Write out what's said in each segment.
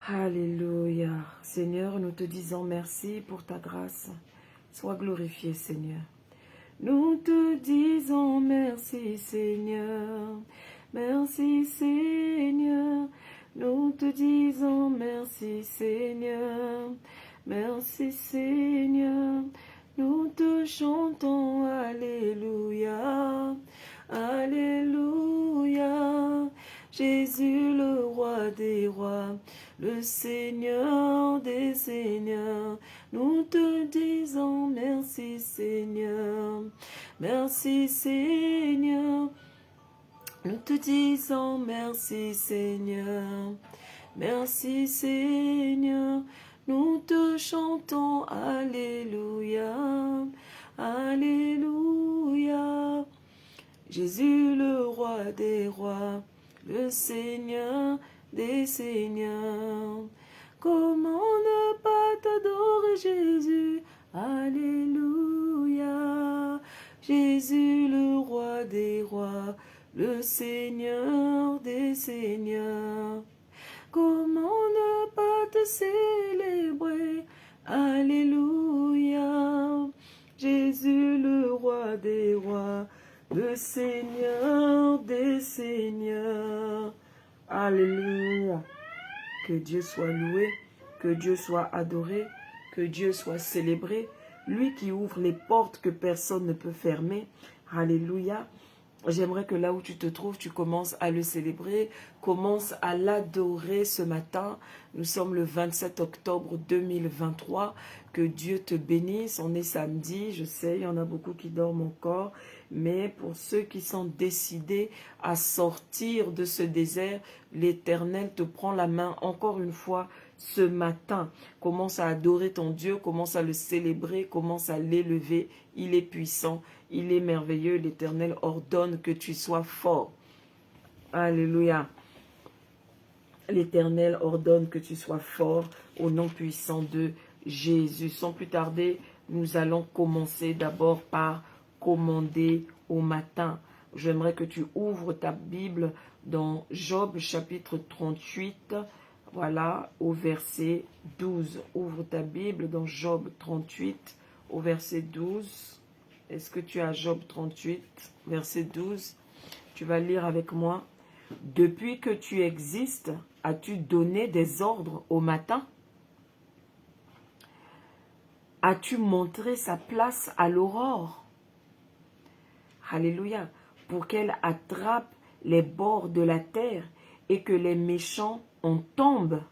Alléluia. Seigneur, nous te disons merci pour ta grâce. Sois glorifié, Seigneur. Nous te disons merci, Seigneur. Merci, Seigneur. Nous te disons merci, Seigneur. Merci, Seigneur. Nous te chantons Alléluia. Alléluia. Jésus, le roi des rois, le Seigneur des seigneurs. Nous te disons merci, Seigneur. Merci, Seigneur. Nous te disons merci, Seigneur. Merci, Seigneur. Nous te chantons Alléluia. Alléluia. Jésus, le roi des rois, le Seigneur des seigneurs. Comment ne pas t'adorer, Jésus? Alléluia. Jésus, le roi des rois, le Seigneur des seigneurs. Comment ne pas te célébrer? Alléluia. Jésus, le roi des rois, le Seigneur des seigneurs. Alléluia. Que Dieu soit loué, que Dieu soit adoré, que Dieu soit célébré. Lui qui ouvre les portes que personne ne peut fermer. Alléluia. J'aimerais que là où tu te trouves, tu commences à le célébrer, commence à l'adorer ce matin. Nous sommes le 27 octobre 2023. Que Dieu te bénisse. On est samedi, je sais, il y en a beaucoup qui dorment encore. Mais pour ceux qui sont décidés à sortir de ce désert, l'Éternel te prend la main encore une fois ce matin. Commence à adorer ton Dieu, commence à le célébrer, commence à l'élever. Il est puissant, il est merveilleux. L'Éternel ordonne que tu sois fort. Alléluia. L'Éternel ordonne que tu sois fort au nom puissant de Jésus. Sans plus tarder, nous allons commencer d'abord par commander au matin. J'aimerais que tu ouvres ta Bible dans Job chapitre 38, voilà, au verset 12. Ouvre ta Bible dans Job 38, au verset 12. Est-ce que tu as Job 38, verset 12? Tu vas lire avec moi. Depuis que tu existes, as-tu donné des ordres au matin? As-tu montré sa place à l'aurore? Alléluia. Pour qu'elle attrape les bords de la terre et que les méchants en tombent.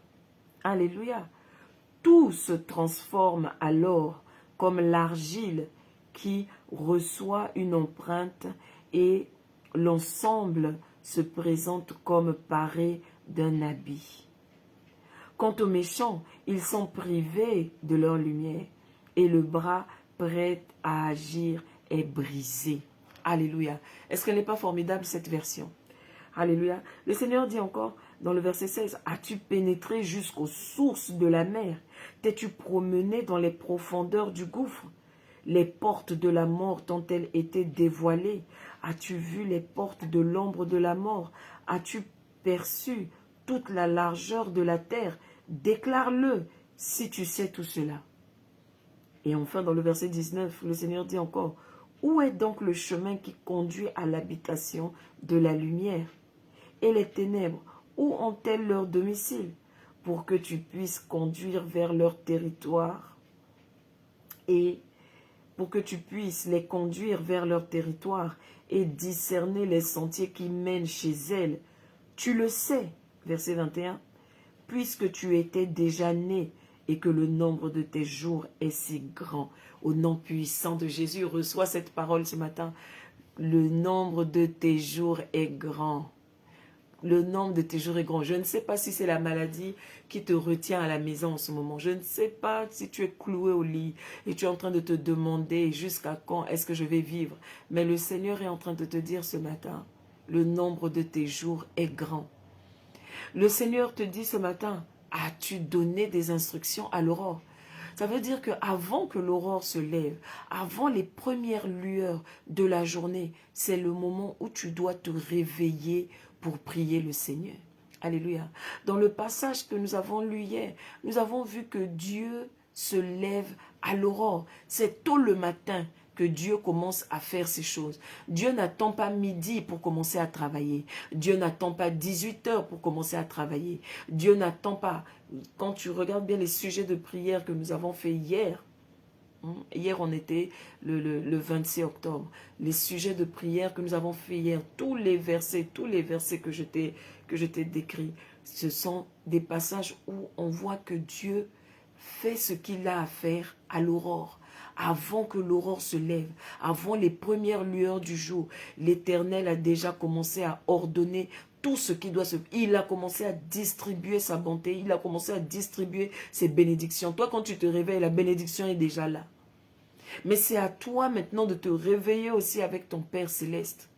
Alléluia. Tout se transforme alors comme l'argile qui reçoit une empreinte et l'ensemble se présente comme paré d'un habit. Quant aux méchants, ils sont privés de leur lumière et le bras prêt à agir est brisé. Alléluia. Est-ce qu'elle n'est pas formidable cette version? Alléluia. Le Seigneur dit encore dans le verset 16, « As-tu pénétré jusqu'aux sources de la mer? T'es-tu promené dans les profondeurs du gouffre? Les portes de la mort t'ont-elles été dévoilées? As-tu vu les portes de l'ombre de la mort? As-tu perçu toute la largeur de la terre? Déclare-le si tu sais tout cela. » Et enfin, dans le verset 19, le Seigneur dit encore, « Où est donc le chemin qui conduit à l'habitation de la lumière? Et les ténèbres, où ont-elles leur domicile? Pour que tu puisses conduire vers leur territoire et pour que tu puisses les conduire vers leur territoire et discerner les sentiers qui mènent chez elles. Tu le sais, verset 21, puisque tu étais déjà né et que le nombre de tes jours est si grand. » Au nom puissant de Jésus, reçois cette parole ce matin. Le nombre de tes jours est grand. Le nombre de tes jours est grand. Je ne sais pas si c'est la maladie qui te retient à la maison en ce moment. Je ne sais pas si tu es cloué au lit et tu es en train de te demander jusqu'à quand est-ce que je vais vivre. Mais le Seigneur est en train de te dire ce matin, le nombre de tes jours est grand. Le Seigneur te dit ce matin, as-tu donné des instructions à l'aurore? Ça veut dire qu'avant que l'aurore se lève, avant les premières lueurs de la journée, c'est le moment où tu dois te réveiller pour prier le Seigneur. Alléluia. Dans le passage que nous avons lu hier, nous avons vu que Dieu se lève à l'aurore. C'est tôt le matin que Dieu commence à faire ces choses. Dieu n'attend pas midi pour commencer à travailler. Dieu n'attend pas 18 heures pour commencer à travailler. Dieu n'attend pas. Quand tu regardes bien les sujets de prière que nous avons fait hier, hier on était le 26 octobre, les sujets de prière que nous avons fait hier, tous les versets que je t'ai décrits, ce sont des passages où on voit que Dieu fait ce qu'il a à faire à l'aurore. Avant que l'aurore se lève, avant les premières lueurs du jour, l'Éternel a déjà commencé à ordonner tout ce qui doit se... Il a commencé à distribuer sa bonté, il a commencé à distribuer ses bénédictions. Toi, quand tu te réveilles, la bénédiction est déjà là. Mais c'est à toi maintenant de te réveiller aussi avec ton Père Céleste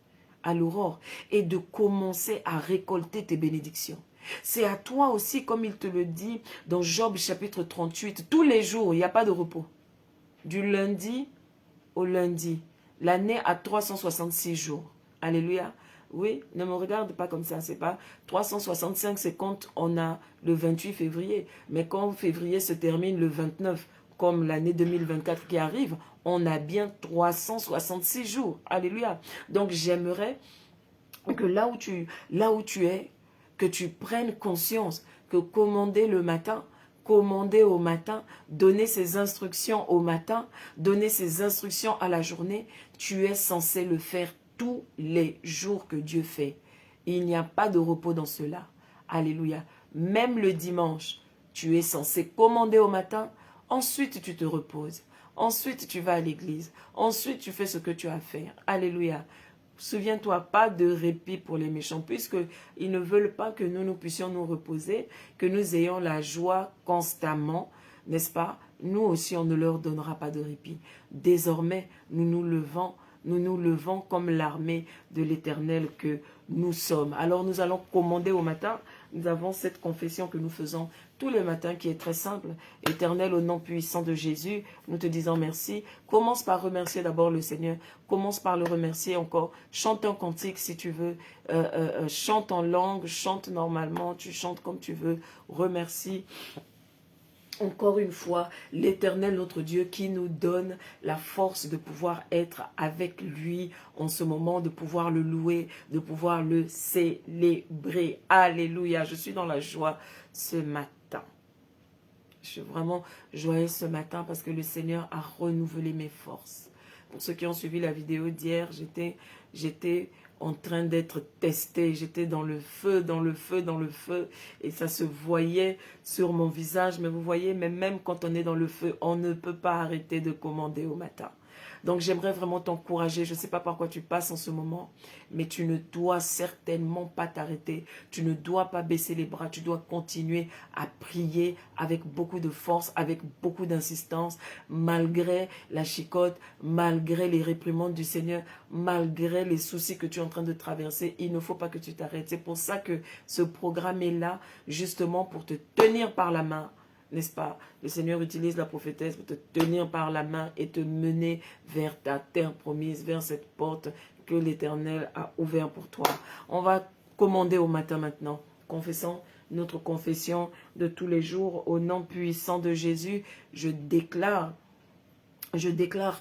à l'aurore et de commencer à récolter tes bénédictions. C'est à toi aussi, comme il te le dit dans Job chapitre 38, tous les jours, il n'y a pas de repos. Du lundi au lundi. L'année a 366 jours. Alléluia. Oui, ne me regarde pas comme ça. C'est pas 365, c'est quand on a le 28 février. Mais quand février se termine le 29, comme l'année 2024 qui arrive, on a bien 366 jours. Alléluia. Donc j'aimerais que là où tu es, que tu prennes conscience que commander le matin, commander au matin, donner ses instructions au matin, donner ses instructions à la journée, tu es censé le faire tous les jours que Dieu fait. Il n'y a pas de repos dans cela. Alléluia. Même le dimanche, tu es censé commander au matin, ensuite tu te reposes, ensuite tu vas à l'église, ensuite tu fais ce que tu as à faire. Alléluia. Souviens-toi, pas de répit pour les méchants, puisqu'ils ne veulent pas que nous puissions nous reposer, que nous ayons la joie constamment, n'est-ce pas? Nous aussi, on ne leur donnera pas de répit. Désormais, nous nous levons comme l'armée de l'Éternel que nous sommes. Alors, nous allons commander au matin. Nous avons cette confession que nous faisons tous les matins qui est très simple. Éternel, au nom puissant de Jésus, nous te disons merci. Commence par remercier d'abord le Seigneur. Commence par le remercier encore. Chante un cantique si tu veux. Chante en langue, chante normalement. Tu chantes comme tu veux. Remercie. Encore une fois, l'Éternel, notre Dieu, qui nous donne la force de pouvoir être avec lui en ce moment, de pouvoir le louer, de pouvoir le célébrer. Alléluia, je suis dans la joie ce matin. Je suis vraiment joyeuse ce matin parce que le Seigneur a renouvelé mes forces. Pour ceux qui ont suivi la vidéo d'hier, j'étais en train d'être testé. J'étais dans le feu, dans le feu, dans le feu. Et ça se voyait sur mon visage. Mais vous voyez, même quand on est dans le feu, on ne peut pas arrêter de commander au matin. Donc j'aimerais vraiment t'encourager. Je ne sais pas par quoi tu passes en ce moment, mais tu ne dois certainement pas t'arrêter. Tu ne dois pas baisser les bras. Tu dois continuer à prier avec beaucoup de force, avec beaucoup d'insistance, malgré la chicotte, malgré les réprimandes du Seigneur, malgré les soucis que tu es en train de traverser. Il ne faut pas que tu t'arrêtes. C'est pour ça que ce programme est là, justement pour te tenir par la main. N'est-ce pas? Le Seigneur utilise la prophétesse pour te tenir par la main et te mener vers ta terre promise, vers cette porte que l'Éternel a ouverte pour toi. On va commander au matin maintenant, confessant notre confession de tous les jours. Au nom puissant de Jésus, je déclare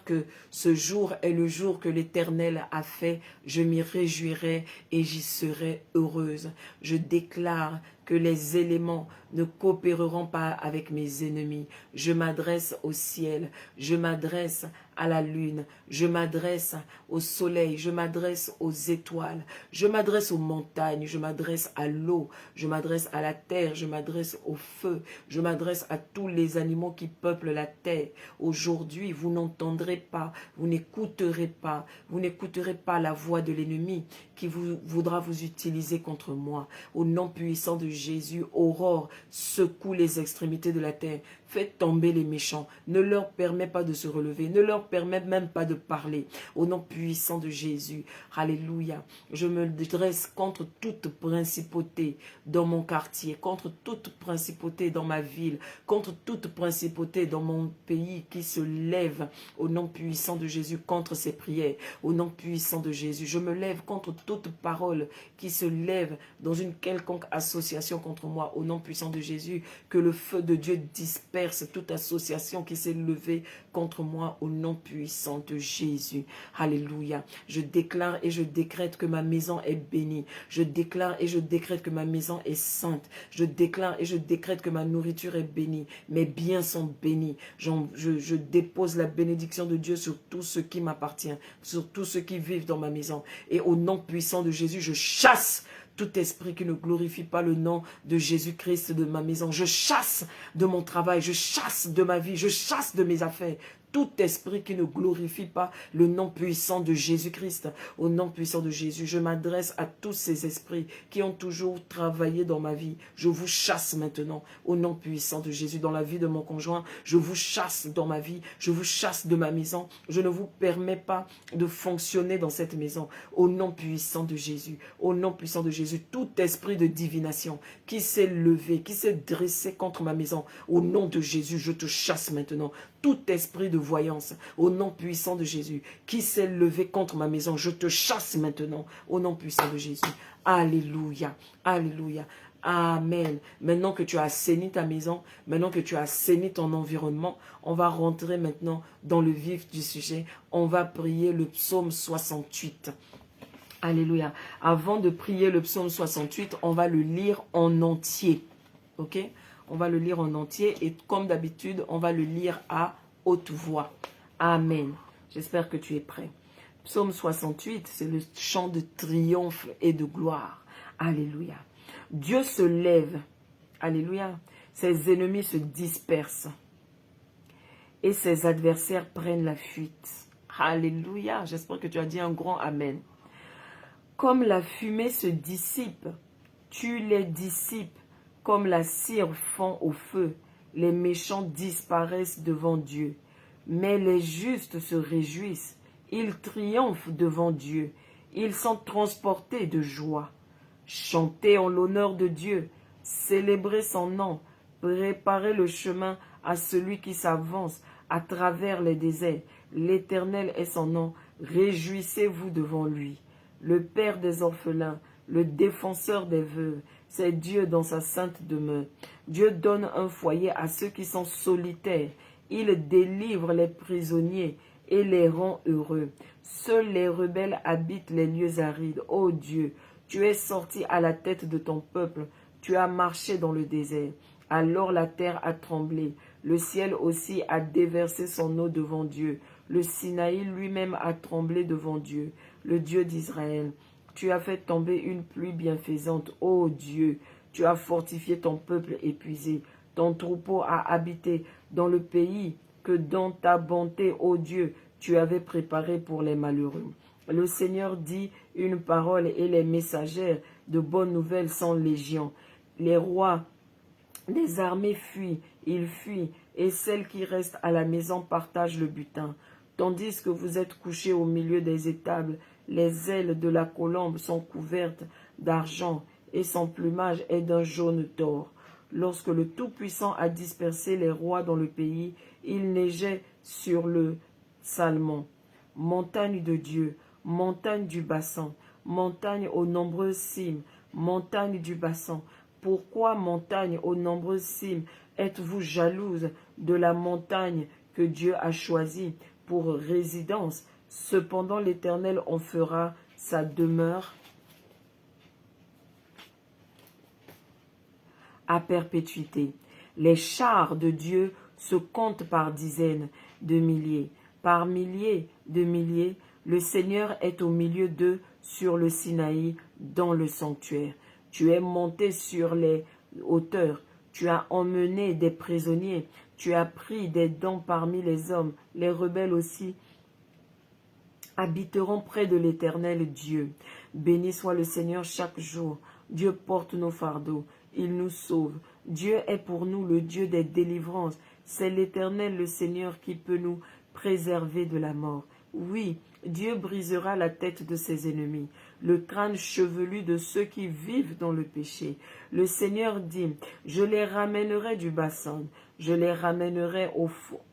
que ce jour est le jour que l'Éternel a fait. Je m'y réjouirai et j'y serai heureuse. Je déclare que les éléments ne coopéreront pas avec mes ennemis. Je m'adresse au ciel, je m'adresse à la lune, je m'adresse au soleil, je m'adresse aux étoiles, je m'adresse aux montagnes, je m'adresse à l'eau, je m'adresse à la terre, je m'adresse au feu, je m'adresse à tous les animaux qui peuplent la terre. Aujourd'hui, vous n'entendrez pas, vous n'écouterez pas la voix de l'ennemi qui voudra vous utiliser contre moi. Au nom puissant de Jésus, aurore, secoue les extrémités de la terre. Fais tomber les méchants. Ne leur permets pas de se relever. Ne leur permets même pas de parler. Au nom puissant de Jésus. Alléluia. Je me dresse contre toute principauté dans mon quartier, contre toute principauté dans ma ville, contre toute principauté dans mon pays qui se lève au nom puissant de Jésus contre ces prières. Au nom puissant de Jésus. Je me lève contre toute parole qui se lève dans une quelconque association contre moi. Au nom puissant de Jésus. Que le feu de Dieu disperse toute association qui s'est levée contre moi au nom puissant de Jésus. Alléluia. Je déclare et je décrète que ma maison est bénie. Je déclare et je décrète que ma maison est sainte. Je déclare et je décrète que ma nourriture est bénie. Mes biens sont bénis. Je dépose la bénédiction de Dieu sur tout ce qui m'appartient, sur tous ceux qui vivent dans ma maison. Et au nom puissant de Jésus, je chasse tout esprit qui ne glorifie pas le nom de Jésus-Christ de ma maison. Je chasse de mon travail, je chasse de ma vie, je chasse de mes affaires. Tout esprit qui ne glorifie pas le nom puissant de Jésus-Christ. Au nom puissant de Jésus, je m'adresse à tous ces esprits qui ont toujours travaillé dans ma vie. Je vous chasse maintenant au nom puissant de Jésus. Dans la vie de mon conjoint, je vous chasse dans ma vie. Je vous chasse de ma maison. Je ne vous permets pas de fonctionner dans cette maison. Au nom puissant de Jésus. Au nom puissant de Jésus. Tout esprit de divination qui s'est levé, qui s'est dressé contre ma maison. Au nom de Jésus, je te chasse maintenant. Tout esprit de voyance, au nom puissant de Jésus, qui s'est levé contre ma maison, je te chasse maintenant, au nom puissant de Jésus. Alléluia, alléluia, amen. Maintenant que tu as assaini ta maison, maintenant que tu as assaini ton environnement, on va rentrer maintenant dans le vif du sujet. On va prier le psaume 68. Alléluia. Avant de prier le psaume 68, on va le lire en entier. Ok? On va le lire en entier et comme d'habitude, on va le lire à haute voix. Amen. J'espère que tu es prêt. Psaume 68, c'est le chant de triomphe et de gloire. Alléluia. Dieu se lève. Alléluia. Ses ennemis se dispersent. Et ses adversaires prennent la fuite. Alléluia. J'espère que tu as dit un grand Amen. Comme la fumée se dissipe, tu les dissipes. Comme la cire fond au feu, les méchants disparaissent devant Dieu. Mais les justes se réjouissent, ils triomphent devant Dieu. Ils sont transportés de joie. Chantez en l'honneur de Dieu, célébrez son nom, préparez le chemin à celui qui s'avance à travers les déserts. L'Éternel est son nom, réjouissez-vous devant lui. Le Père des orphelins, le défenseur des veuves, c'est Dieu dans sa sainte demeure. Dieu donne un foyer à ceux qui sont solitaires. Il délivre les prisonniers et les rend heureux. Seuls les rebelles habitent les lieux arides. Ô Dieu, tu es sorti à la tête de ton peuple. Tu as marché dans le désert. Alors la terre a tremblé. Le ciel aussi a déversé son eau devant Dieu. Le Sinaï lui-même a tremblé devant Dieu, le Dieu d'Israël. Tu as fait tomber une pluie bienfaisante, ô Dieu. Tu as fortifié ton peuple épuisé. Ton troupeau a habité dans le pays que dans ta bonté, ô Dieu, tu avais préparé pour les malheureux. Le Seigneur dit une parole et les messagères de bonnes nouvelles sont légion. Les rois des armées fuient, ils fuient, et celles qui restent à la maison partagent le butin. Tandis que vous êtes couchés au milieu des étables, les ailes de la colombe sont couvertes d'argent et son plumage est d'un jaune d'or. Lorsque le Tout-Puissant a dispersé les rois dans le pays, il neigeait sur le Salmon. Montagne de Dieu, montagne du bassin, montagne aux nombreuses cimes, montagne du bassin. Pourquoi, montagne aux nombreuses cimes, êtes-vous jalouse de la montagne que Dieu a choisie pour résidence? Cependant, l'Éternel en fera sa demeure à perpétuité. Les chars de Dieu se comptent par dizaines de milliers. Par milliers de milliers, le Seigneur est au milieu d'eux sur le Sinaï, dans le sanctuaire. Tu es monté sur les hauteurs, tu as emmené des prisonniers, tu as pris des dons parmi les hommes, les rebelles aussi habiteront près de l'Éternel Dieu. Béni soit le Seigneur chaque jour. Dieu porte nos fardeaux. il nous sauve. Dieu est pour nous le Dieu des délivrances. C'est l'Éternel, le Seigneur, qui peut nous préserver de la mort. Oui, Dieu brisera la tête de ses ennemis, le crâne chevelu de ceux qui vivent dans le péché. Le Seigneur dit, je les ramènerai du bassin, je les ramènerai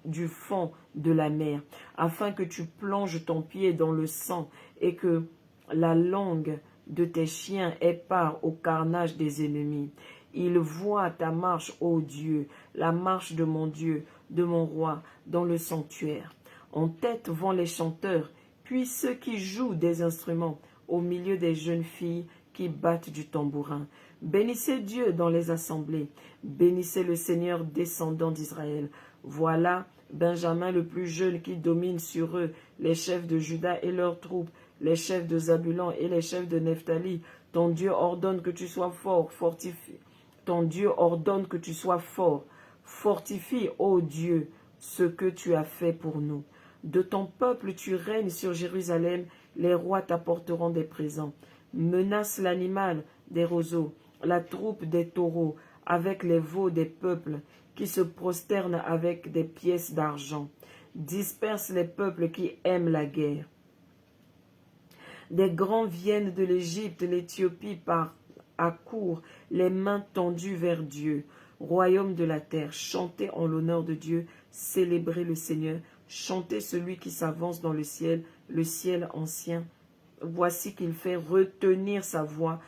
du fond de la mer, afin que tu plonges ton pied dans le sang et que la langue de tes chiens ait part au carnage des ennemis. Il voit ta marche, ô Dieu, la marche de mon Dieu, de mon roi, dans le sanctuaire. En tête vont les chanteurs, puis ceux qui jouent des instruments, au milieu des jeunes filles qui battent du tambourin. Bénissez Dieu dans les assemblées, bénissez le Seigneur descendant d'Israël. Voilà Benjamin le plus jeune qui domine sur eux, les chefs de Juda et leurs troupes, les chefs de Zabulon et les chefs de Nephtali. Ton Dieu ordonne que tu sois fort, fortifie. Ton Dieu ordonne que tu sois fort. Fortifie, ô Dieu, ce que tu as fait pour nous. De ton peuple tu règnes sur Jérusalem, les rois t'apporteront des présents. Menace l'animal des roseaux, la troupe des taureaux, avec les veaux des peuples qui se prosternent avec des pièces d'argent. Disperse les peuples qui aiment la guerre. Des grands viennent de l'Égypte, l'Éthiopie accourt, les mains tendues vers Dieu. Royaume de la terre, chantez en l'honneur de Dieu, célébrez le Seigneur, chantez celui qui s'avance dans le ciel ancien. Voici qu'il fait retenir sa voix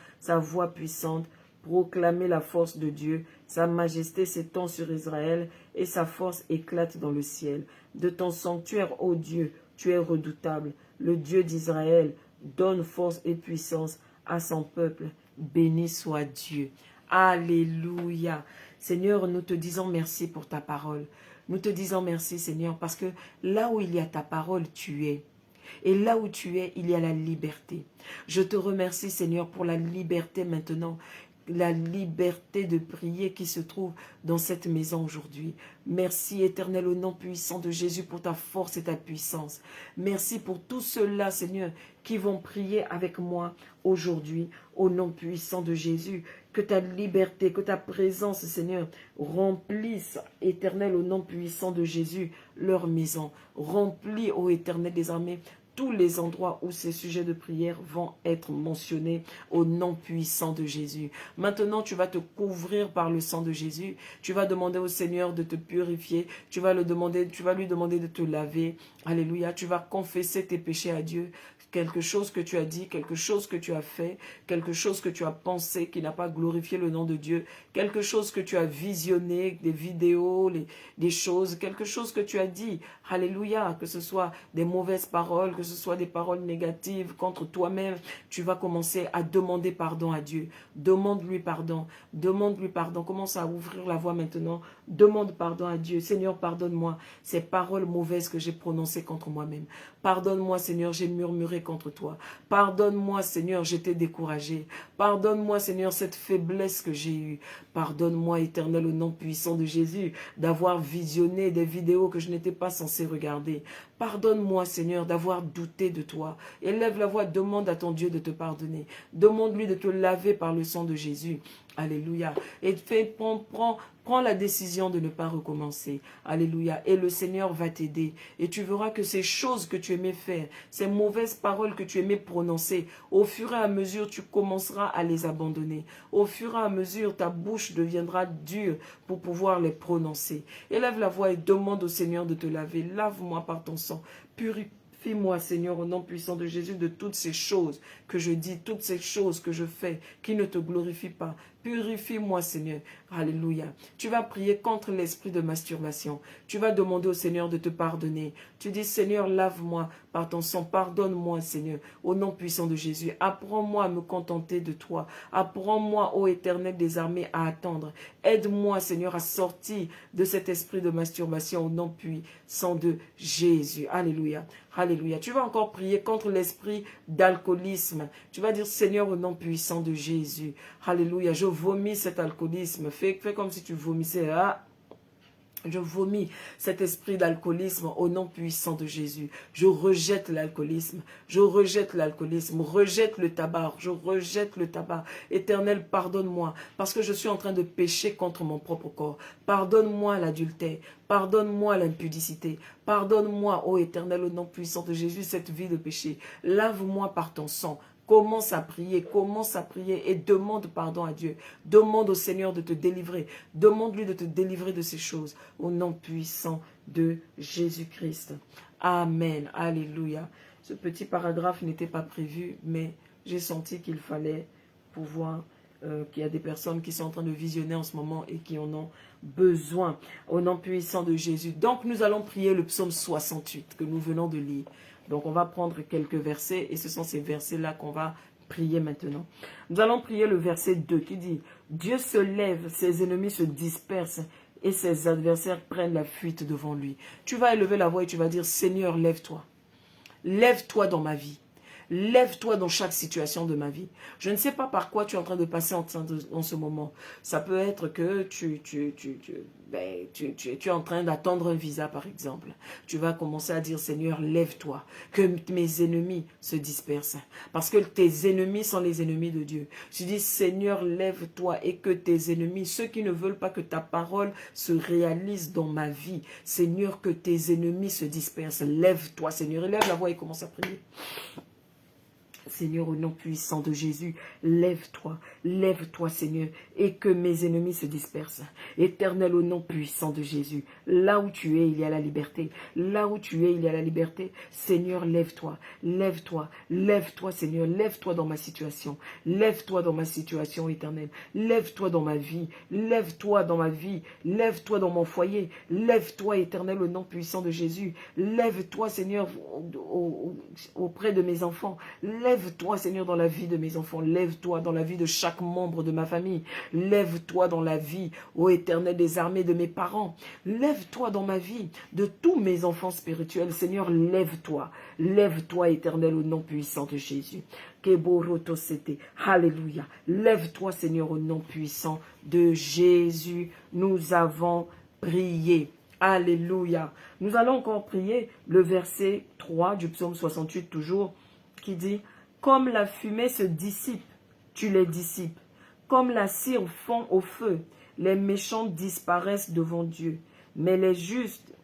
puissante, proclamer la force de Dieu. Sa majesté s'étend sur Israël et sa force éclate dans le ciel. De ton sanctuaire, ô Dieu, tu es redoutable. Le Dieu d'Israël donne force et puissance à son peuple. Béni soit Dieu. Alléluia. Seigneur, nous te disons merci pour ta parole. Nous te disons merci, Seigneur, parce que là où il y a ta parole, tu es. Et là où tu es, il y a la liberté. Je te remercie, Seigneur, pour la liberté maintenant, la liberté de prier qui se trouve dans cette maison aujourd'hui. Merci, Éternel, au nom puissant de Jésus, pour ta force et ta puissance. Merci pour tous ceux-là, Seigneur, qui vont prier avec moi aujourd'hui, au nom puissant de Jésus. Que ta liberté, que ta présence, Seigneur, remplisse, Éternel, au nom puissant de Jésus, leur maison. Remplis, ô Éternel des armées, tous les endroits où ces sujets de prière vont être mentionnés au nom puissant de Jésus. Maintenant, tu vas te couvrir par le sang de Jésus. Tu vas demander au Seigneur de te purifier. Tu vas lui demander de te laver. Alléluia. Tu vas confesser tes péchés à Dieu. Quelque chose que tu as dit, quelque chose que tu as fait, quelque chose que tu as pensé qui n'a pas glorifié le nom de Dieu, quelque chose que tu as visionné, des vidéos, des choses, quelque chose que tu as dit. Alléluia. Que ce soit des mauvaises paroles, que ce soit des paroles négatives contre toi-même, tu vas commencer à demander pardon à Dieu. Demande-lui pardon. Demande-lui pardon. Commence à ouvrir la voie maintenant. Demande pardon à Dieu. Seigneur, pardonne-moi ces paroles mauvaises que j'ai prononcées contre moi-même. Pardonne-moi, Seigneur, j'ai murmuré contre toi. Pardonne-moi, Seigneur, j'étais découragé. Pardonne-moi, Seigneur, cette faiblesse que j'ai eue. Pardonne-moi, Éternel, au nom puissant de Jésus, d'avoir visionné des vidéos que je n'étais pas censé regarder. Pardonne-moi, Seigneur, d'avoir douté de toi. Élève la voix, demande à ton Dieu de te pardonner. Demande-lui de te laver par le sang de Jésus. Alléluia. Et prends la décision de ne pas recommencer. Alléluia. Et le Seigneur va t'aider. Et tu verras que ces choses que tu aimais faire, ces mauvaises paroles que tu aimais prononcer, au fur et à mesure, tu commenceras à les abandonner. Au fur et à mesure, ta bouche deviendra dure pour pouvoir les prononcer. Élève la voix et demande au Seigneur de te laver. Lave-moi par ton sang. Purifie-moi, Seigneur, au nom puissant de Jésus, de toutes ces choses que je dis, toutes ces choses que je fais qui ne te glorifient pas. Purifie-moi, Seigneur. Alléluia. Tu vas prier contre l'esprit de masturbation. Tu vas demander au Seigneur de te pardonner. Tu dis, Seigneur, lave-moi par ton sang. Pardonne-moi, Seigneur, au nom puissant de Jésus. Apprends-moi à me contenter de toi. Apprends-moi, ô Éternel des armées, à attendre. Aide-moi, Seigneur, à sortir de cet esprit de masturbation au nom puissant de Jésus. Alléluia. Alléluia. Tu vas encore prier contre l'esprit d'alcoolisme. Tu vas dire, Seigneur, au nom puissant de Jésus. Alléluia. Je vomis cet alcoolisme. Fais comme si tu vomissais. Je vomis cet esprit d'alcoolisme au nom puissant de Jésus. Je rejette l'alcoolisme. Je rejette l'alcoolisme. Rejette le tabac. Je rejette le tabac. Éternel, pardonne-moi parce que je suis en train de pécher contre mon propre corps. Pardonne-moi l'adultère. Pardonne-moi l'impudicité. Pardonne-moi, ô Éternel, au nom puissant de Jésus, cette vie de péché. Lave-moi par ton sang. Commence à prier et demande pardon à Dieu. Demande au Seigneur de te délivrer. Demande-lui de te délivrer de ces choses. Au nom puissant de Jésus-Christ. Amen. Alléluia. Ce petit paragraphe n'était pas prévu, mais j'ai senti qu'il fallait pouvoir, qu'il y a des personnes qui sont en train de visionner en ce moment et qui en ont besoin. Au nom puissant de Jésus. Donc nous allons prier le psaume 68 que nous venons de lire. Donc, on va prendre quelques versets et ce sont ces versets-là qu'on va prier maintenant. Nous allons prier le verset 2 qui dit « Dieu se lève, ses ennemis se dispersent et ses adversaires prennent la fuite devant lui. » Tu vas élever la voix et tu vas dire « Seigneur, lève-toi. Lève-toi dans ma vie. Lève-toi dans chaque situation de ma vie. » Je ne sais pas par quoi tu es en train de passer en ce moment. Ça peut être que tu es en train d'attendre un visa, par exemple. Tu vas commencer à dire, Seigneur, lève-toi, que mes ennemis se dispersent. Parce que tes ennemis sont les ennemis de Dieu. Tu dis, Seigneur, lève-toi et que tes ennemis, ceux qui ne veulent pas que ta parole se réalise dans ma vie, Seigneur, que tes ennemis se dispersent. Lève-toi, Seigneur. Élève la voix et commence à prier. Seigneur, au nom puissant de Jésus, lève-toi, Seigneur, et que mes ennemis se dispersent. Éternel, au nom puissant de Jésus, là où tu es, il y a la liberté. Là où tu es, il y a la liberté. Seigneur, lève-toi, Seigneur, lève-toi dans ma situation. Lève-toi dans ma situation, Éternel. Lève-toi dans ma vie, lève-toi dans ma vie, lève-toi dans mon foyer. Lève-toi, Éternel, au nom puissant de Jésus. Lève-toi, Seigneur, auprès de mes enfants. Lève-toi, Seigneur, dans la vie de mes enfants. Lève-toi dans la vie de chaque membre de ma famille. Lève-toi dans la vie, ô Éternel des armées, de mes parents. Lève-toi dans ma vie, de tous mes enfants spirituels. Seigneur, lève-toi. Lève-toi, Éternel, au nom puissant de Jésus. Alléluia. Lève-toi, Seigneur, au nom puissant de Jésus. Nous avons prié. Alléluia. Nous allons encore prier le verset 3 du psaume 68 toujours, qui dit « Comme la fumée se dissipe, tu les dissipes. Comme la cire fond au feu, les méchants disparaissent devant Dieu. Mais les justes... »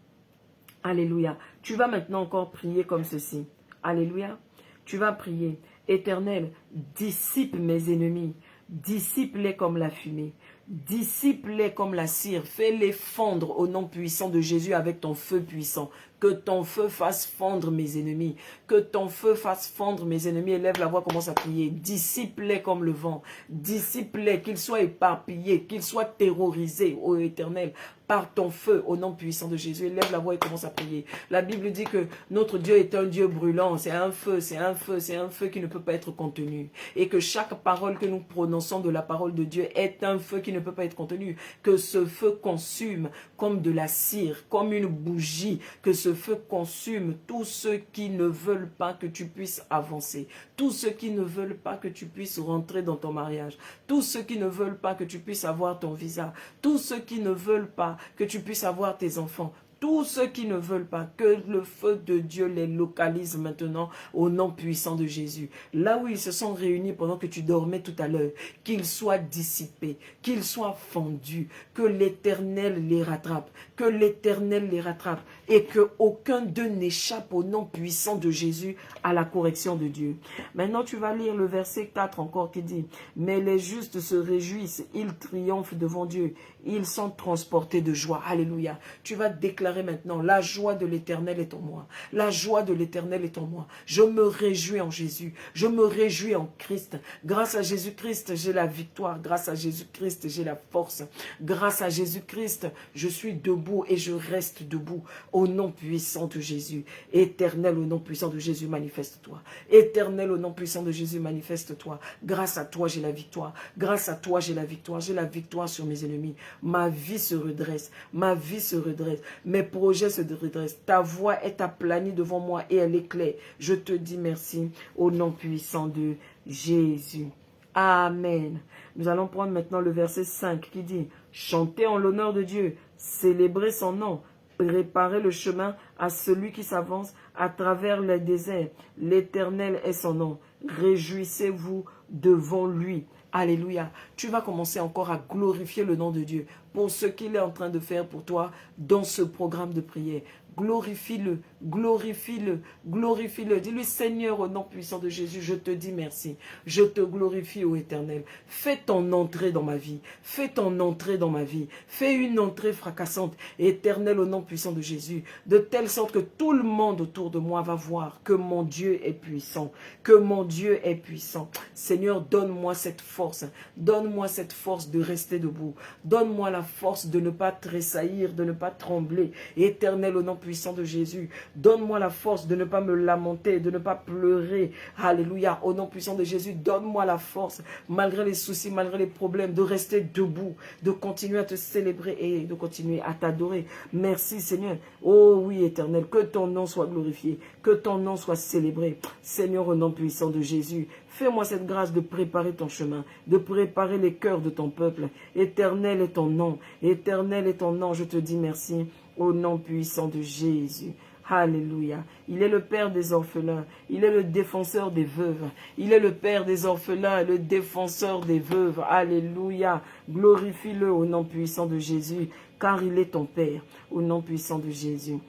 Alléluia. Tu vas maintenant encore prier comme ceci. Alléluia. Tu vas prier. « Éternel, dissipe mes ennemis. Dissipe-les comme la fumée. Dissipe-les comme la cire. Fais-les fondre au nom puissant de Jésus avec ton feu puissant. Que ton feu fasse fondre mes ennemis. Que ton feu fasse fondre mes ennemis. Élève la voix, commence à prier. Dissipe-les comme le vent. Dissipe-les, qu'ils soient éparpillés, qu'ils soient terrorisés, ô Éternel, par ton feu, au nom puissant de Jésus. Élève la voix et commence à prier. La Bible dit que notre Dieu est un Dieu brûlant. C'est un feu qui ne peut pas être contenu. Et que chaque parole que nous prononçons de la parole de Dieu est un feu qui ne peut pas être contenu. Que ce feu consume comme de la cire, comme une bougie. Que ce feu consume tous ceux qui ne veulent pas que tu puisses avancer. Tous ceux qui ne veulent pas que tu puisses rentrer dans ton mariage. Tous ceux qui ne veulent pas que tu puisses avoir ton visa. Tous ceux qui ne veulent pas que tu puisses avoir tes enfants. Tous ceux qui ne veulent pas, que le feu de Dieu les localise maintenant au nom puissant de Jésus. Là où ils se sont réunis pendant que tu dormais tout à l'heure, qu'ils soient dissipés, qu'ils soient fondus, que l'Éternel les rattrape, que l'Éternel les rattrape et que aucun d'eux n'échappe au nom puissant de Jésus à la correction de Dieu. Maintenant, tu vas lire le verset 4 encore qui dit « Mais les justes se réjouissent, ils triomphent devant Dieu, ils sont transportés de joie. » Alléluia. Tu vas déclarer maintenant, la joie de l'Éternel est en moi. La joie de l'Éternel est en moi. Je me réjouis en Jésus. Je me réjouis en Christ. Grâce à Jésus-Christ, j'ai la victoire. Grâce à Jésus-Christ, j'ai la force. Grâce à Jésus-Christ, je suis debout et je reste debout. Au nom puissant de Jésus. Éternel, au nom puissant de Jésus, manifeste-toi. Éternel, au nom puissant de Jésus, manifeste-toi. Grâce à toi, j'ai la victoire. Grâce à toi, j'ai la victoire. J'ai la victoire sur mes ennemis. Ma vie se redresse. Ma vie se redresse. Mes projets se redressent. Ta voix est aplanie devant moi et elle éclaire. Je te dis merci au nom puissant de Jésus. Amen. Nous allons prendre maintenant le verset 5 qui dit Chantez en l'honneur de Dieu, célébrez son nom, préparez le chemin à celui qui s'avance à travers les déserts. L'Éternel est son nom. Réjouissez-vous devant lui. Alléluia. Tu vas commencer encore à glorifier le nom de Dieu pour ce qu'il est en train de faire pour toi dans ce programme de prière. Glorifie-le, glorifie-le, glorifie-le. Dis-lui, Seigneur, au nom puissant de Jésus, je te dis merci. Je te glorifie, ô Éternel. Fais ton entrée dans ma vie. Fais ton entrée dans ma vie. Fais une entrée fracassante, Éternel, au nom puissant de Jésus. De telle sorte que tout le monde autour de moi va voir que mon Dieu est puissant. Que mon Dieu est puissant. Seigneur, donne-moi cette force. Donne-moi cette force de rester debout. Donne-moi la force de ne pas tressaillir, de ne pas trembler. Éternel, au nom puissant de Jésus, donne-moi la force de ne pas me lamenter, de ne pas pleurer. Alléluia. Au nom puissant de Jésus, donne-moi la force, malgré les soucis, malgré les problèmes, de rester debout, de continuer à te célébrer et de continuer à t'adorer. Merci Seigneur. Oh oui, Éternel, que ton nom soit glorifié, que ton nom soit célébré. Seigneur, au nom puissant de Jésus, fais-moi cette grâce de préparer ton chemin, de préparer les cœurs de ton peuple. Éternel est ton nom. Éternel est ton nom. Je te dis merci au nom puissant de Jésus. Alléluia. Il est le Père des orphelins. Il est le défenseur des veuves. Il est le Père des orphelins et le défenseur des veuves. Alléluia. Glorifie-le au nom puissant de Jésus, car il est ton Père, au nom puissant de Jésus.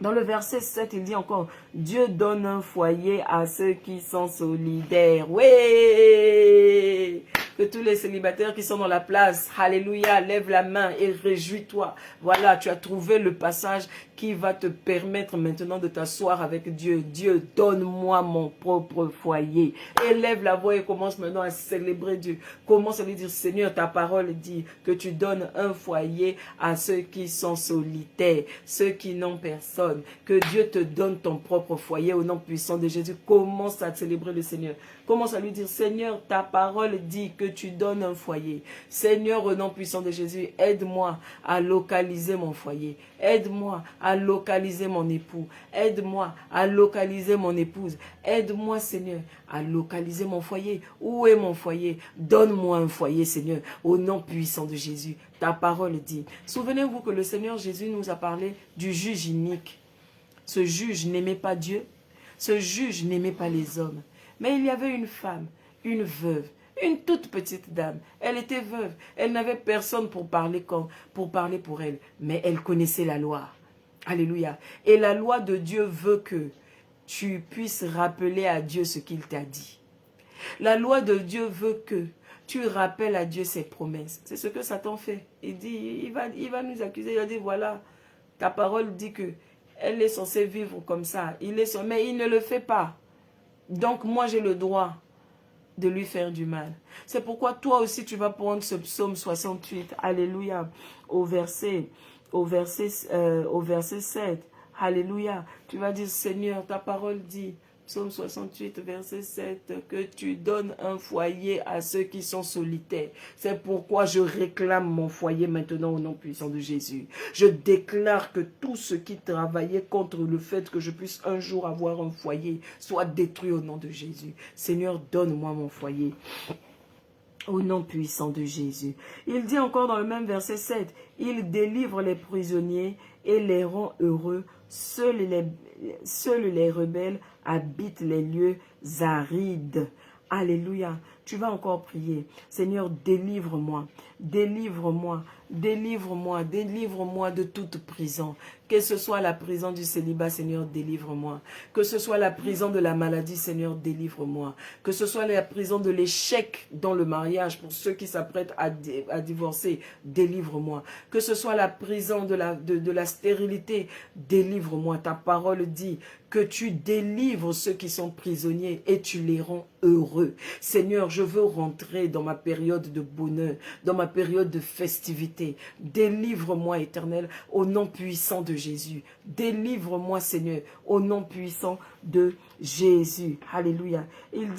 Dans le verset 7, il dit encore, Dieu donne un foyer à ceux qui sont solidaires. Oui! Que tous les célibataires qui sont dans la place, alléluia, lève la main et réjouis-toi. Voilà, tu as trouvé le passage qui va te permettre maintenant de t'asseoir avec Dieu. Dieu, donne-moi mon propre foyer. Élève la voix et commence maintenant à célébrer Dieu. Commence à lui dire, Seigneur, ta parole dit que tu donnes un foyer à ceux qui sont solitaires, ceux qui n'ont personne. Que Dieu te donne ton propre foyer au nom puissant de Jésus. Commence à célébrer le Seigneur. Commence à lui dire, Seigneur, ta parole dit que tu donnes un foyer. Seigneur, au nom puissant de Jésus, aide-moi à localiser mon foyer. Aide-moi à localiser mon époux. Aide-moi à localiser mon épouse. Aide-moi, Seigneur, à localiser mon foyer. Où est mon foyer? Donne-moi un foyer, Seigneur, au nom puissant de Jésus. Ta parole dit. Souvenez-vous que le Seigneur Jésus nous a parlé du juge inique. Ce juge n'aimait pas Dieu. Ce juge n'aimait pas les hommes. Mais il y avait une femme, une veuve, une toute petite dame. Elle était veuve. Elle n'avait personne pour parler pour elle. Mais elle connaissait la loi. Alléluia. Et la loi de Dieu veut que tu puisses rappeler à Dieu ce qu'il t'a dit. La loi de Dieu veut que tu rappelles à Dieu ses promesses. C'est ce que Satan fait. Il dit, il va nous accuser. Il va dire, voilà, ta parole dit que elle est censée vivre comme ça. Mais il ne le fait pas. Donc moi j'ai le droit de lui faire du mal. C'est pourquoi toi aussi tu vas prendre ce psaume 68, alléluia, au verset 7, alléluia. Tu vas dire, Seigneur, ta parole dit, psaume 68, verset 7, que tu donnes un foyer à ceux qui sont solitaires. C'est pourquoi je réclame mon foyer maintenant au nom puissant de Jésus. Je déclare que tout ce qui travaillait contre le fait que je puisse un jour avoir un foyer soit détruit au nom de Jésus. Seigneur, donne-moi mon foyer. Au nom puissant de Jésus. Il dit encore dans le même verset 7, il délivre les prisonniers et les rend heureux. Seuls les rebelles habitent les lieux arides. Alléluia. Tu vas encore prier. Seigneur, délivre-moi. Délivre-moi. Délivre-moi. Délivre-moi de toute prison. Que ce soit la prison du célibat, Seigneur, délivre-moi. Que ce soit la prison de la maladie, Seigneur, délivre-moi. Que ce soit la prison de l'échec dans le mariage pour ceux qui s'apprêtent à divorcer, délivre-moi. Que ce soit la prison de la stérilité, délivre-moi. Ta parole dit que tu délivres ceux qui sont prisonniers et tu les rends heureux. Seigneur, je veux rentrer dans ma période de bonheur, dans ma période de festivité. Délivre-moi, Éternel, au nom puissant de Jésus. Délivre-moi, Seigneur, au nom puissant de Jésus. Alléluia. Il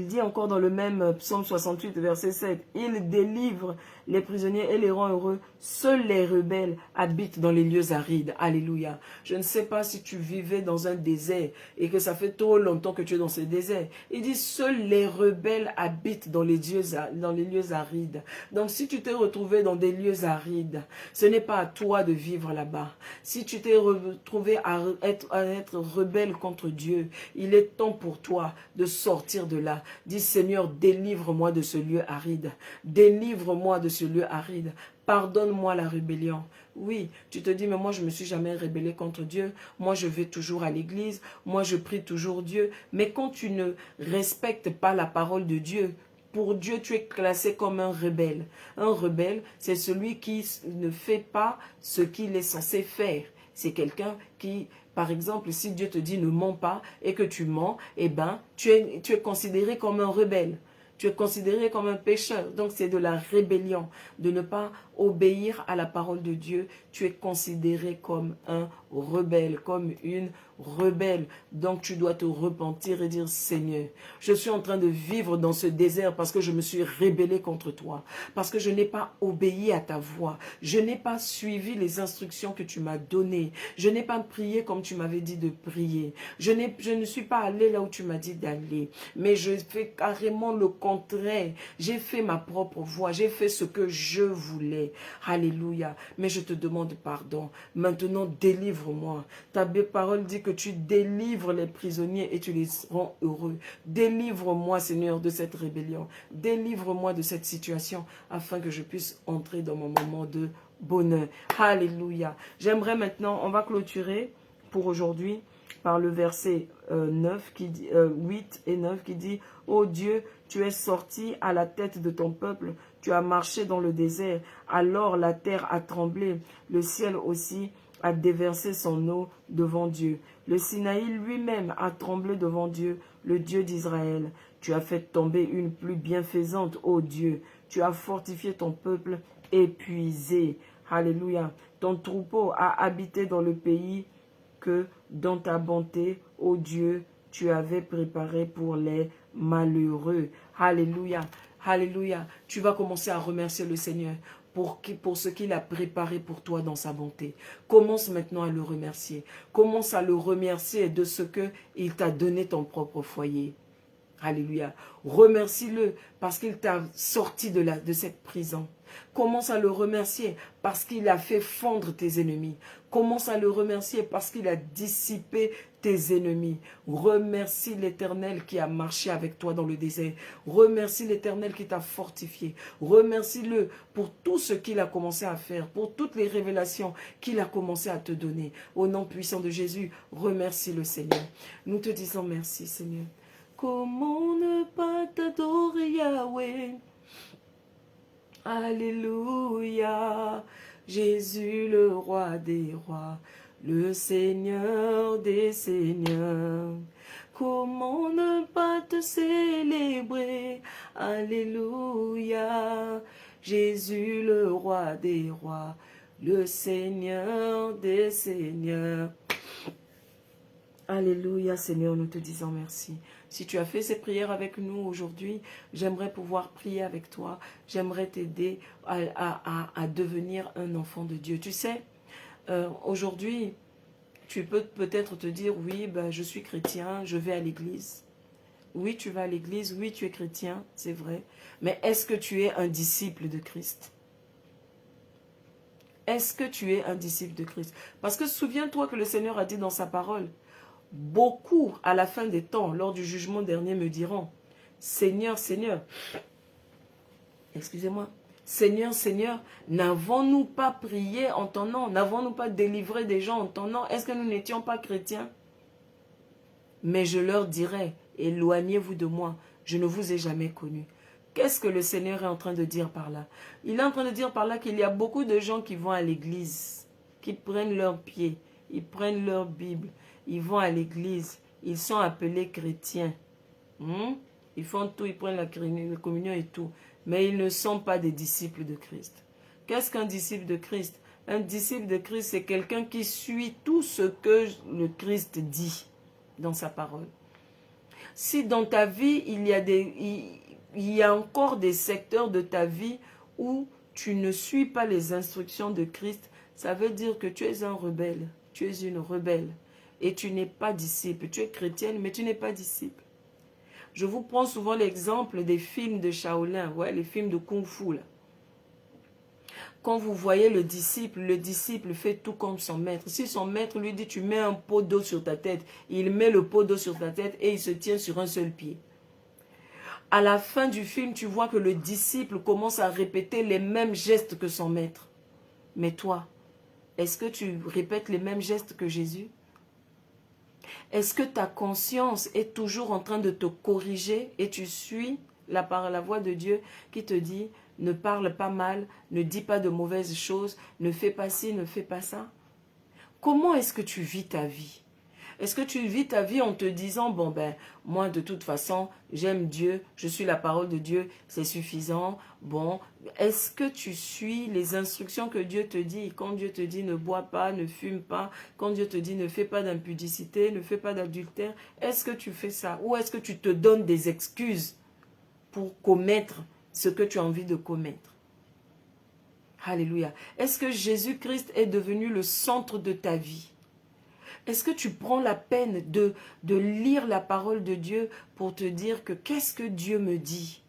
dit encore dans le même psaume 68, verset 7, il délivre les prisonniers et les rend heureux. Seuls les rebelles habitent dans les lieux arides. Alléluia. Je ne sais pas si tu vivais dans un désert et que ça fait trop longtemps que tu es dans ce désert. Il dit, seuls les rebelles habitent dans les lieux arides. Donc si tu t'es retrouvé dans des lieux arides, ce n'est pas à toi de vivre là-bas. Si tu t'es retrouvé à être rebelle contre Dieu, il est temps pour toi de sortir de là. Dis, Seigneur, délivre-moi de ce lieu aride. Délivre-moi de ce lieu aride. Pardonne-moi la rébellion. Oui, tu te dis, mais moi, je ne me suis jamais rébellé contre Dieu. Moi, je vais toujours à l'église. Moi, je prie toujours Dieu. Mais quand tu ne respectes pas la parole de Dieu, pour Dieu, tu es classé comme un rebelle. Un rebelle, c'est celui qui ne fait pas ce qu'il est censé faire. C'est quelqu'un qui, par exemple, si Dieu te dit ne mens pas et que tu mens, eh ben, tu es considéré comme un rebelle. Tu es considéré comme un pécheur. Donc, c'est de la rébellion, de ne pas obéir à la parole de Dieu. Tu es considéré comme un rebelle, comme une rebelle. Donc, tu dois te repentir et dire, Seigneur, je suis en train de vivre dans ce désert parce que je me suis rébellé contre toi, parce que je n'ai pas obéi à ta voix. Je n'ai pas suivi les instructions que tu m'as données. Je n'ai pas prié comme tu m'avais dit de prier. Je ne suis pas allé là où tu m'as dit d'aller. Mais je fais carrément le contraire. J'ai fait ma propre voix. J'ai fait ce que je voulais. Alléluia. Mais je te demande pardon. Maintenant, délivre-moi. Ta parole dit que tu délivres les prisonniers et tu les rends heureux. Délivre-moi, Seigneur, de cette rébellion. Délivre-moi de cette situation afin que je puisse entrer dans mon moment de bonheur. Alléluia. J'aimerais maintenant, on va clôturer pour aujourd'hui par le verset 8 et 9 qui dit « Ô Dieu, tu es sorti à la tête de ton peuple, tu as marché dans le désert, alors la terre a tremblé, le ciel aussi a déversé son eau devant Dieu. Le Sinaï lui-même a tremblé devant Dieu, le Dieu d'Israël. Tu as fait tomber une pluie bienfaisante, ô Dieu. Tu as fortifié ton peuple épuisé. » Alléluia. Ton troupeau a habité dans le pays que dans ta bonté, ô Dieu, tu avais préparé pour les malheureux. Alléluia. Alléluia. Tu vas commencer à remercier le Seigneur pour ce qu'il a préparé pour toi dans sa bonté. Commence maintenant à le remercier. Commence à le remercier de ce qu'il t'a donné ton propre foyer. Alléluia. Remercie-le parce qu'il t'a sorti de cette prison. Commence à le remercier parce qu'il a fait fondre tes ennemis. Commence à le remercier parce qu'il a dissipé tes ennemis. Remercie l'Éternel qui a marché avec toi dans le désert. Remercie l'Éternel qui t'a fortifié. Remercie-le pour tout ce qu'il a commencé à faire, pour toutes les révélations qu'il a commencé à te donner. Au nom puissant de Jésus, remercie le Seigneur. Nous te disons merci, Seigneur. Comment ne pas t'adorer, Yahweh? Alléluia. Jésus, le roi des rois, le Seigneur des seigneurs. Comment ne pas te célébrer? Alléluia. Jésus, le roi des rois, le Seigneur des seigneurs. Alléluia, Seigneur, nous te disons merci. Si tu as fait ces prières avec nous aujourd'hui, j'aimerais pouvoir prier avec toi. J'aimerais t'aider à devenir un enfant de Dieu. Tu sais, aujourd'hui, tu peux peut-être te dire, oui, ben, je suis chrétien, je vais à l'église. Oui, tu vas à l'église, oui, tu es chrétien, c'est vrai. Mais est-ce que tu es un disciple de Christ? Est-ce que tu es un disciple de Christ? Parce que souviens-toi que le Seigneur a dit dans sa parole, beaucoup, à la fin des temps, lors du jugement dernier, me diront, Seigneur, Seigneur, excusez-moi, Seigneur, Seigneur, n'avons-nous pas prié en ton nom? N'avons-nous pas délivré des gens en ton nom? Est-ce que nous n'étions pas chrétiens? Mais je leur dirai, éloignez-vous de moi, je ne vous ai jamais connu. Qu'est-ce que le Seigneur est en train de dire par là? Il est en train de dire par là qu'il y a beaucoup de gens qui vont à l'église, qui prennent leurs pieds, ils prennent leur Bible, ils vont à l'église, ils sont appelés chrétiens. Ils font tout, ils prennent la communion et tout. Mais ils ne sont pas des disciples de Christ. Qu'est-ce qu'un disciple de Christ? Un disciple de Christ, c'est quelqu'un qui suit tout ce que le Christ dit dans sa parole. Si dans ta vie, il y a encore des secteurs de ta vie où tu ne suis pas les instructions de Christ, ça veut dire que tu es un rebelle, tu es une rebelle et tu n'es pas disciple. Tu es chrétienne, mais tu n'es pas disciple. Je vous prends souvent l'exemple des films de Shaolin, ouais, les films de Kung Fu. Là. Quand vous voyez le disciple fait tout comme son maître. Si son maître lui dit, tu mets un pot d'eau sur ta tête, il met le pot d'eau sur ta tête et il se tient sur un seul pied. À la fin du film, tu vois que le disciple commence à répéter les mêmes gestes que son maître. Mais toi, est-ce que tu répètes les mêmes gestes que Jésus? Est-ce que ta conscience est toujours en train de te corriger et tu suis la voix de Dieu qui te dit ne parle pas mal, ne dis pas de mauvaises choses, ne fais pas ci, ne fais pas ça? Comment est-ce que tu vis ta vie? Est-ce que tu vis ta vie en te disant, bon ben, moi de toute façon, j'aime Dieu, je suis la parole de Dieu, c'est suffisant. Bon, est-ce que tu suis les instructions que Dieu te dit? Quand Dieu te dit ne bois pas, ne fume pas, quand Dieu te dit ne fais pas d'impudicité, ne fais pas d'adultère, est-ce que tu fais ça? Ou est-ce que tu te donnes des excuses pour commettre ce que tu as envie de commettre? Alléluia. Est-ce que Jésus-Christ est devenu le centre de ta vie? Est-ce que tu prends la peine de lire la parole de Dieu pour te dire que qu'est-ce que Dieu me dit?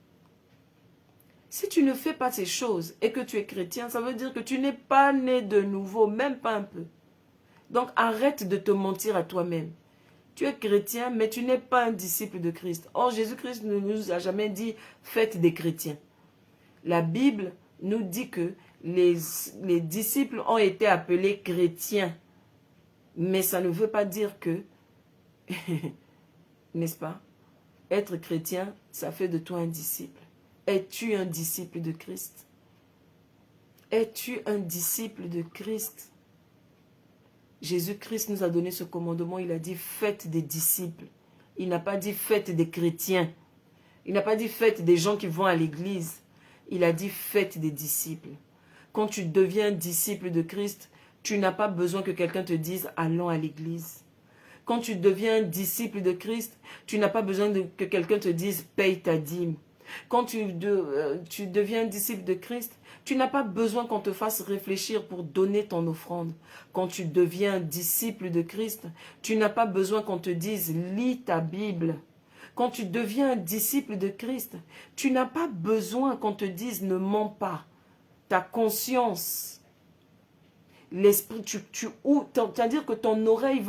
Si tu ne fais pas ces choses et que tu es chrétien, ça veut dire que tu n'es pas né de nouveau, même pas un peu. Donc arrête de te mentir à toi-même. Tu es chrétien, mais tu n'es pas un disciple de Christ. Or, Jésus-Christ ne nous a jamais dit « faites des chrétiens ». La Bible nous dit que les disciples ont été appelés chrétiens. Mais ça ne veut pas dire que, n'est-ce pas, être chrétien, ça fait de toi un disciple. Es-tu un disciple de Christ? Es-tu un disciple de Christ? Jésus-Christ nous a donné ce commandement, il a dit faites des disciples. Il n'a pas dit faites des chrétiens. Il n'a pas dit faites des gens qui vont à l'église. Il a dit faites des disciples. Quand tu deviens disciple de Christ, tu n'as pas besoin que quelqu'un te dise « allons à l'église ». Quand tu deviens disciple de Christ, tu n'as pas besoin que quelqu'un te dise « paye ta dîme ». Quand tu deviens disciple de Christ, tu n'as pas besoin qu'on te fasse réfléchir pour donner ton offrande. Quand tu deviens disciple de Christ, tu n'as pas besoin qu'on te dise « lis ta Bible ». Quand tu deviens un disciple de Christ, tu n'as pas besoin qu'on te dise « ne mens pas ». Ta conscience, l'esprit, c'est-à-dire que ton oreille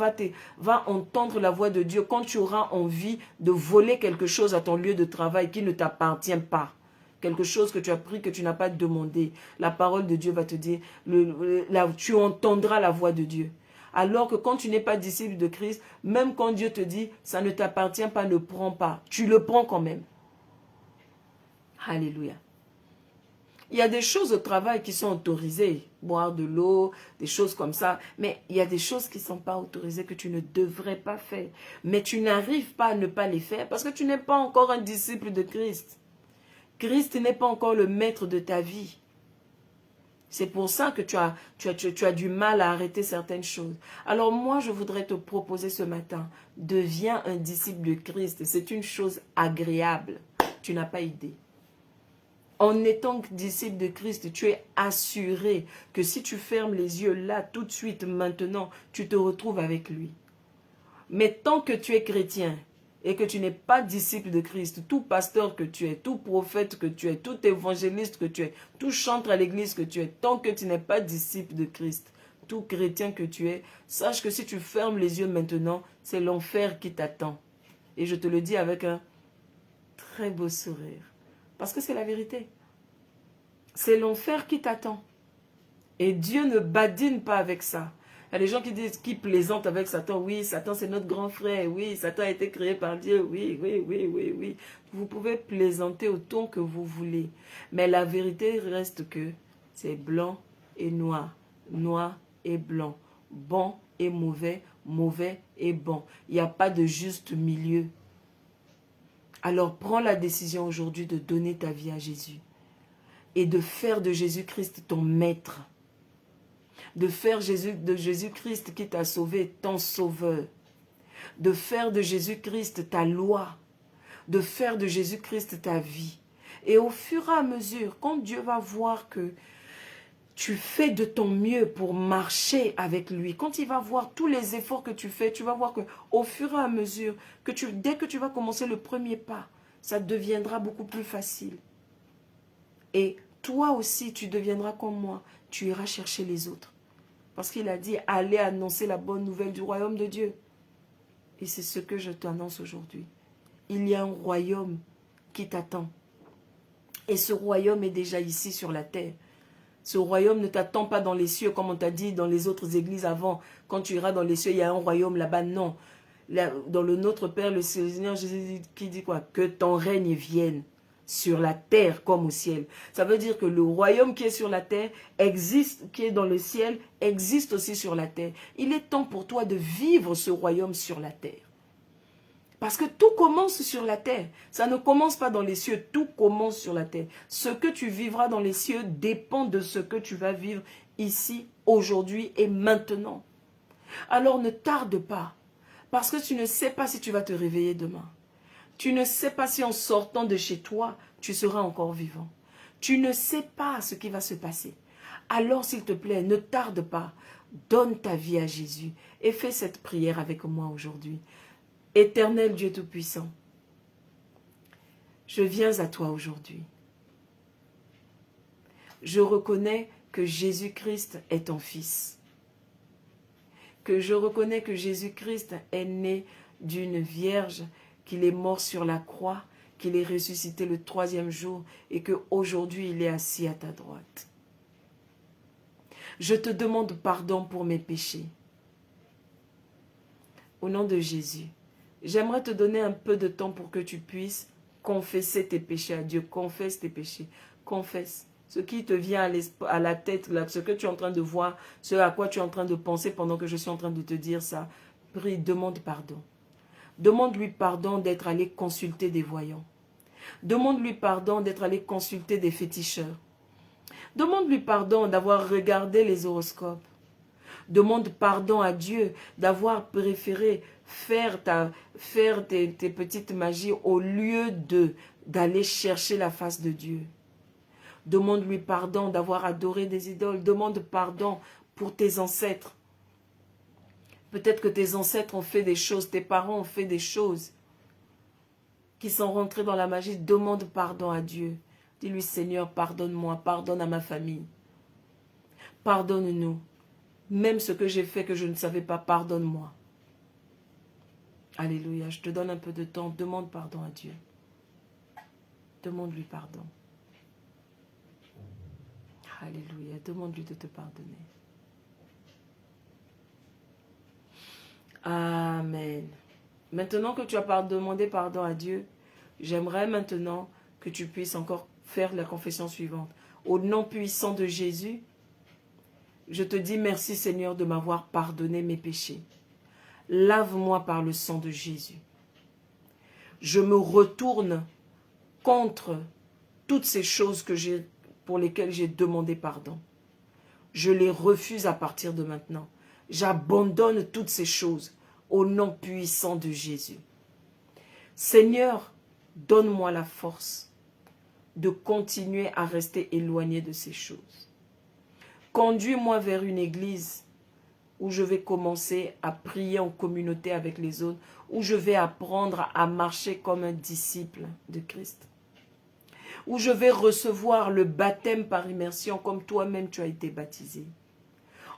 va entendre la voix de Dieu quand tu auras envie de voler quelque chose à ton lieu de travail qui ne t'appartient pas. Quelque chose que tu as pris, que tu n'as pas demandé. La parole de Dieu va te dire, tu entendras la voix de Dieu. Alors que quand tu n'es pas disciple de Christ, même quand Dieu te dit, ça ne t'appartient pas, ne prends pas. Tu le prends quand même. Alléluia. Il y a des choses au travail qui sont autorisées, boire de l'eau, des choses comme ça. Mais il y a des choses qui ne sont pas autorisées, que tu ne devrais pas faire. Mais tu n'arrives pas à ne pas les faire parce que tu n'es pas encore un disciple de Christ. Christ n'est pas encore le maître de ta vie. C'est pour ça que tu as du mal à arrêter certaines choses. Alors moi, je voudrais te proposer ce matin, deviens un disciple de Christ. C'est une chose agréable. Tu n'as pas idée. En étant disciple de Christ, tu es assuré que si tu fermes les yeux là, tout de suite, maintenant, tu te retrouves avec lui. Mais tant que tu es chrétien et que tu n'es pas disciple de Christ, tout pasteur que tu es, tout prophète que tu es, tout évangéliste que tu es, tout chantre à l'église que tu es, tant que tu n'es pas disciple de Christ, tout chrétien que tu es, sache que si tu fermes les yeux maintenant, c'est l'enfer qui t'attend. Et je te le dis avec un très beau sourire. Parce que c'est la vérité. C'est l'enfer qui t'attend. Et Dieu ne badine pas avec ça. Il y a des gens qui disent, qui plaisantent avec Satan. Oui, Satan c'est notre grand frère. Oui, Satan a été créé par Dieu. Oui, oui, oui, oui, oui. Vous pouvez plaisanter autant que vous voulez. Mais la vérité reste que c'est blanc et noir. Noir et blanc. Bon et mauvais. Mauvais et bon. Il n'y a pas de juste milieu. Alors prends la décision aujourd'hui de donner ta vie à Jésus et de faire de Jésus-Christ ton maître, de faire de Jésus-Christ qui t'a sauvé ton sauveur, de faire de Jésus-Christ ta loi, de faire de Jésus-Christ ta vie Et au fur et à mesure, quand Dieu va voir que tu fais de ton mieux pour marcher avec lui, quand il va voir tous les efforts que tu fais, tu vas voir qu'au fur et à mesure, dès que tu vas commencer le premier pas, ça deviendra beaucoup plus facile. Et toi aussi, tu deviendras comme moi, tu iras chercher les autres. Parce qu'il a dit, allez annoncer la bonne nouvelle du royaume de Dieu. Et c'est ce que je t'annonce aujourd'hui. Il y a un royaume qui t'attend. Et ce royaume est déjà ici sur la terre. Ce royaume ne t'attend pas dans les cieux, comme on t'a dit dans les autres églises avant. Quand tu iras dans les cieux, il y a un royaume là-bas. Non. Là, dans le Notre Père, le Seigneur Jésus qui dit quoi? Que ton règne vienne sur la terre comme au ciel. Ça veut dire que le royaume qui est sur la terre existe, qui est dans le ciel, existe aussi sur la terre. Il est temps pour toi de vivre ce royaume sur la terre. Parce que tout commence sur la terre. Ça ne commence pas dans les cieux, tout commence sur la terre. Ce que tu vivras dans les cieux dépend de ce que tu vas vivre ici, aujourd'hui et maintenant. Alors ne tarde pas, parce que tu ne sais pas si tu vas te réveiller demain. Tu ne sais pas si en sortant de chez toi, tu seras encore vivant. Tu ne sais pas ce qui va se passer. Alors s'il te plaît, ne tarde pas. Donne ta vie à Jésus et fais cette prière avec moi aujourd'hui. Éternel Dieu Tout-Puissant, je viens à toi aujourd'hui. Je reconnais que Jésus-Christ est ton Fils. Que je reconnais que Jésus-Christ est né d'une vierge, qu'il est mort sur la croix, qu'il est ressuscité le 3e jour et qu'aujourd'hui il est assis à ta droite. Je te demande pardon pour mes péchés. Au nom de Jésus, j'aimerais te donner un peu de temps pour que tu puisses confesser tes péchés à Dieu. Confesse tes péchés. Confesse. Ce qui te vient à la tête, là, ce que tu es en train de voir, ce à quoi tu es en train de penser pendant que je suis en train de te dire ça. Prie, demande pardon. Demande-lui pardon d'être allé consulter des voyants. Demande-lui pardon d'être allé consulter des féticheurs. Demande-lui pardon d'avoir regardé les horoscopes. Demande pardon à Dieu d'avoir préféré faire tes petites magies au lieu d'aller chercher la face de Dieu. Demande-lui pardon d'avoir adoré des idoles. Demande pardon pour tes ancêtres. Peut-être que tes ancêtres ont fait des choses, tes parents ont fait des choses qui sont rentrés dans la magie. Demande pardon à Dieu. Dis-lui, Seigneur, pardonne-moi, pardonne à ma famille. Pardonne-nous. Même ce que j'ai fait que je ne savais pas, pardonne-moi. Alléluia, je te donne un peu de temps. Demande pardon à Dieu. Demande-lui pardon. Alléluia, demande-lui de te pardonner. Amen. Maintenant que tu as demandé pardon à Dieu, j'aimerais maintenant que tu puisses encore faire la confession suivante. Au nom puissant de Jésus, je te dis merci Seigneur de m'avoir pardonné mes péchés. Lave-moi par le sang de Jésus. Je me retourne contre toutes ces choses pour lesquelles j'ai demandé pardon. Je les refuse à partir de maintenant. J'abandonne toutes ces choses au nom puissant de Jésus. Seigneur, donne-moi la force de continuer à rester éloigné de ces choses. Conduis-moi vers une église où je vais commencer à prier en communauté avec les autres, où je vais apprendre à marcher comme un disciple de Christ, où je vais recevoir le baptême par immersion comme toi-même tu as été baptisé.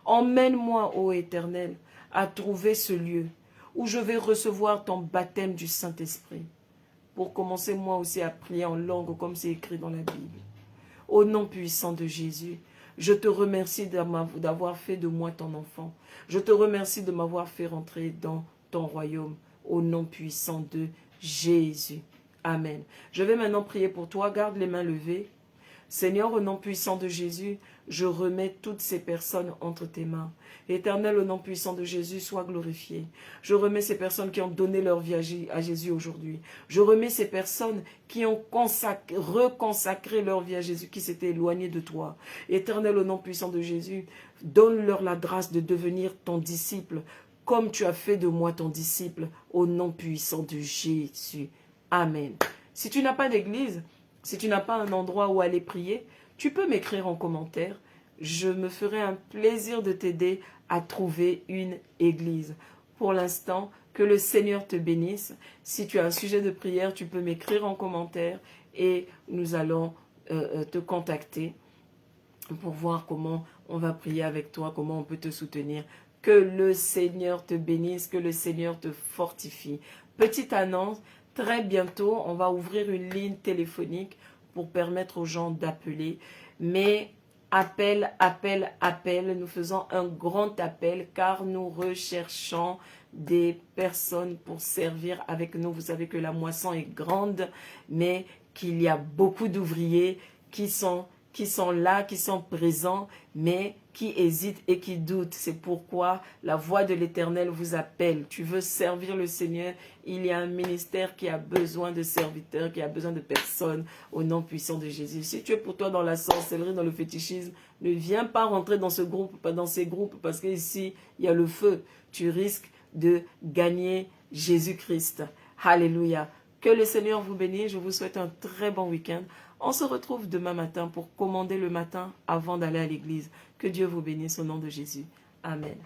Emmène-moi, ô Éternel, à trouver ce lieu où je vais recevoir ton baptême du Saint-Esprit pour commencer moi aussi à prier en langue comme c'est écrit dans la Bible. Au nom puissant de Jésus, je te remercie d'avoir fait de moi ton enfant. Je te remercie de m'avoir fait rentrer dans ton royaume. Au nom puissant de Jésus. Amen. Je vais maintenant prier pour toi. Garde les mains levées. Seigneur, au nom puissant de Jésus, je remets toutes ces personnes entre tes mains. Éternel, au nom puissant de Jésus, sois glorifié. Je remets ces personnes qui ont donné leur vie à Jésus aujourd'hui. Je remets ces personnes qui ont reconsacré leur vie à Jésus, qui s'étaient éloignées de toi. Éternel, au nom puissant de Jésus, donne-leur la grâce de devenir ton disciple, comme tu as fait de moi ton disciple, au nom puissant de Jésus. Amen. Si tu n'as pas d'église, Si tu n'as pas un endroit où aller prier, tu peux m'écrire en commentaire. Je me ferai un plaisir de t'aider à trouver une église. Pour l'instant, que le Seigneur te bénisse. Si tu as un sujet de prière, tu peux m'écrire en commentaire et nous allons te contacter pour voir comment on va prier avec toi, comment on peut te soutenir. Que le Seigneur te bénisse, que le Seigneur te fortifie. Petite annonce, très bientôt, on va ouvrir une ligne téléphonique pour permettre aux gens d'appeler. Mais appel, appel, appel, nous faisons un grand appel car nous recherchons des personnes pour servir avec nous. Vous savez que la moisson est grande, mais qu'il y a beaucoup d'ouvriers qui sont là, qui sont présents, mais qui hésitent et qui doutent. C'est pourquoi la voix de l'Éternel vous appelle. Tu veux servir le Seigneur, il y a un ministère qui a besoin de serviteurs, qui a besoin de personnes au nom puissant de Jésus. Si tu es pour toi dans la sorcellerie, dans le fétichisme, ne viens pas rentrer dans ce groupe, pas dans ces groupes, parce qu'ici, il y a le feu. Tu risques de gagner Jésus-Christ. Alléluia. Que le Seigneur vous bénisse. Je vous souhaite un très bon week-end. On se retrouve demain matin pour commander le matin avant d'aller à l'église. Que Dieu vous bénisse au nom de Jésus. Amen.